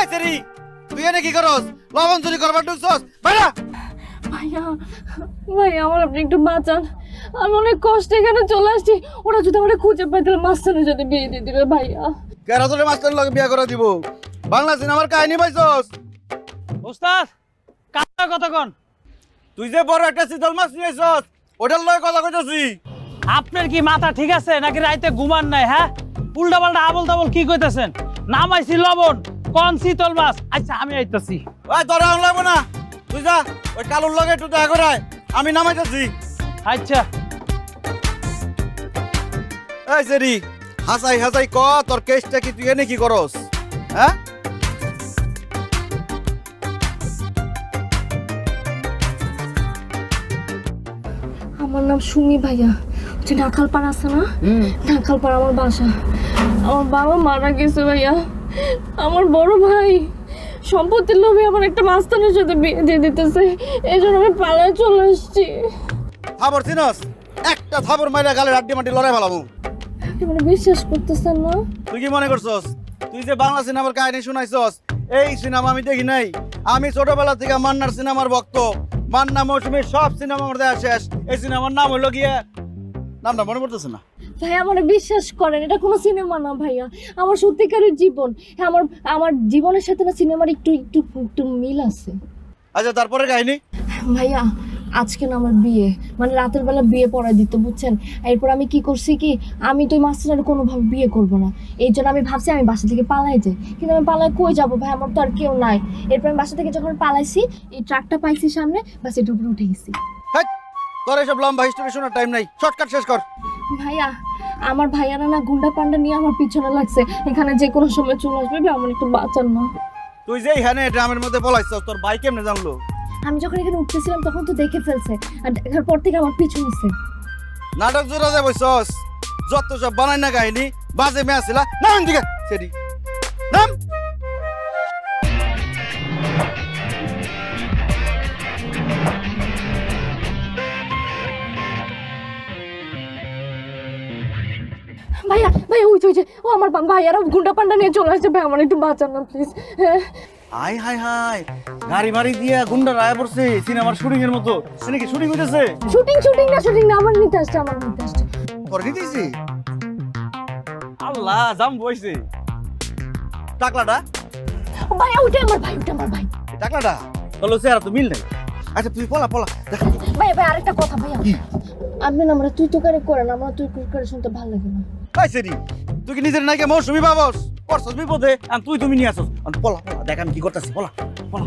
এই সেরি তুই এনে কি করস? লবণ চুরি করবার ঢুকছস? বাইরা! ভাইয়া ভাইয়া আমার আপনি একটু বাঁচান, আমি অনেক কষ্টে এখানে চলে আসছি। ওরা যদি আমার খুঁজে পাই তাহলে মাস্টারের যদি বিয়ে দিয়ে দিবে ভাইয়া। কেরা তোরে মাস্টারের লগে বিয়া করে দিব? বাংলা সিনেমার কাহিনী পাইছস? ওস্তাদ কাটা কথা কোন? তুই যে বড় একটা শীতল মাছ নিয়েছস ওটার লগে কথা কইতাছি। আপনার কি মাথা ঠিক আছে নাকি রাইতে ঘুমান নাই? হ্যাঁ উল্টা পাল্টা আবল তাবল কি কইতেছেন? নামাইছি লবণ কোন শীতল মাছ? আচ্ছা আমি আইতাছি। ওই তোরা লাগবো না, তুই যা ওই কালুর লগে একটু দেখা করায়, আমি নামাইতাছি। আচ্ছা এই সেরি হাসাই হাসাই ক তোর কেসটা কি, তুই এনে কি করস? হ্যাঁ আমার নাম সুমি ভাইয়া, হচ্ছে ঢাকালপাড়া আছে না, ঢাকালপাড়া আমার বাসা। আমার বাবা মারা গেছে ভাইয়া, আমার বড় ভাই সম্পত্তির লোভে আমার একটা মাস্টারের সাথে বিয়ে দিয়ে দিতেছে, এই জন্য আমি পালায় চলে আসছি। থাবর চিনস? একটা থাবর মাইরা গালে আড্ডি মাটি লড়াই ফেলামু। মানে বিশ্বাস করতেছেন না? তুই কি মনে করছস তুই যে বাংলা সিনেমার কাহিনী শুনাইছস? এই সিনেমা আমি দেখি নাই। আমি ছোটবেলা থেকে মান্নার সিনেমার ভক্ত। মান্না মৌসুমীর সব সিনেমা আমার দেখা শেষ। এই সিনেমার নাম হইল গিয়ে, নামটা মনে পড়তেছে না। ভাই আমার বিশ্বাস করেন, এটা কোনো সিনেমা না ভাইয়া, আমার সত্যিকারের জীবন। হ্যাঁ আমার আমার জীবনের সাথে না সিনেমার একটু একটু একটু মিল আছে। আচ্ছা তারপরে কাহিনী? ভাইয়া আজকে না আমার বিয়ে, মানে রাতের বেলা বিয়ে পড়ায় দিত বুঝছেন। এরপর আমি কি করছি কি, আমি তো ওই মাস্টারের কোনোভাবে বিয়ে করব না, এই জন্য আমি ভাবছি আমি বাসা থেকে পালাই যাই। কিন্তু আমি পালায় কই যাবো ভাই, আমার তো আর কেউ নাই। এরপর আমি বাসা থেকে যখন পালাইছি এই ট্রাকটা পাইছি সামনে, বাস এটার উপরে উঠে গেছি। তোর এসব লম্বা হিস্টোরি শোনার টাইম নাই, শর্টকাট শেষ কর। ভাইয়া আমার ভাইয়ারা না গুন্ডা পান্ডা নিয়ে আমার পিছনে লাগছে, এখানে যে কোনো সময় চলে আসবে, আমার একটু বাঁচান না। তুই যে এখানে ড্রামের মধ্যে পলাইছস, তোর ভাই কেমনে জানলো? আমি যখন এখানে উঠতেছিলাম তখন তো দেখে ফেলছে, আর দেখার পর থেকে আমার পিছু নিছে। নাটক জোড়া যে বসছস, যত সব বানাই না কাহিনী বাজে মেয়ে আসিলা। নাম দিকে সেটি নাম। ভাইয়া ভাইয়া ওই যে ও আমার ভাইয়ারা গুন্ডা পান্ডা নিয়ে চলে আসছে, ভাই আমার একটু বাঁচান না প্লিজ। হাই হাই হাই, গাড়ি বাড়ি দিয়া গুন্ডা রায় পড়ছে সিনেমার শুটিং এর মতো। সিনে কি শুটিং হইতেছে? শুটিং শুটিং না আমার নিতে আসছে, আমার নিতে আসছে। তোর নিতেছি? আল্লাহ জাম বইছে। টাকলাটা? ভাইয়া ওইটা আমার ভাই, ওইটা আমার ভাই। টাকলাটা বলো চেহারা তো মিল নাই। আচ্ছা তুই পলা পলা দেখ। ভাইয়া ভাই আরেকটা কথা ভাইয়া, আপনি না আমরা তুই তো করে করেন, আমরা তুই করে শুনতে ভালো লাগে না। পাইছেরি তুই কি নিজের নাকি মৌসুমি বাবস পড়ছস বিপদে, আর তুই তুমি নিয়ে আসছ। পলা পলা দেখ আমি কি করতেছি, পলা পলা।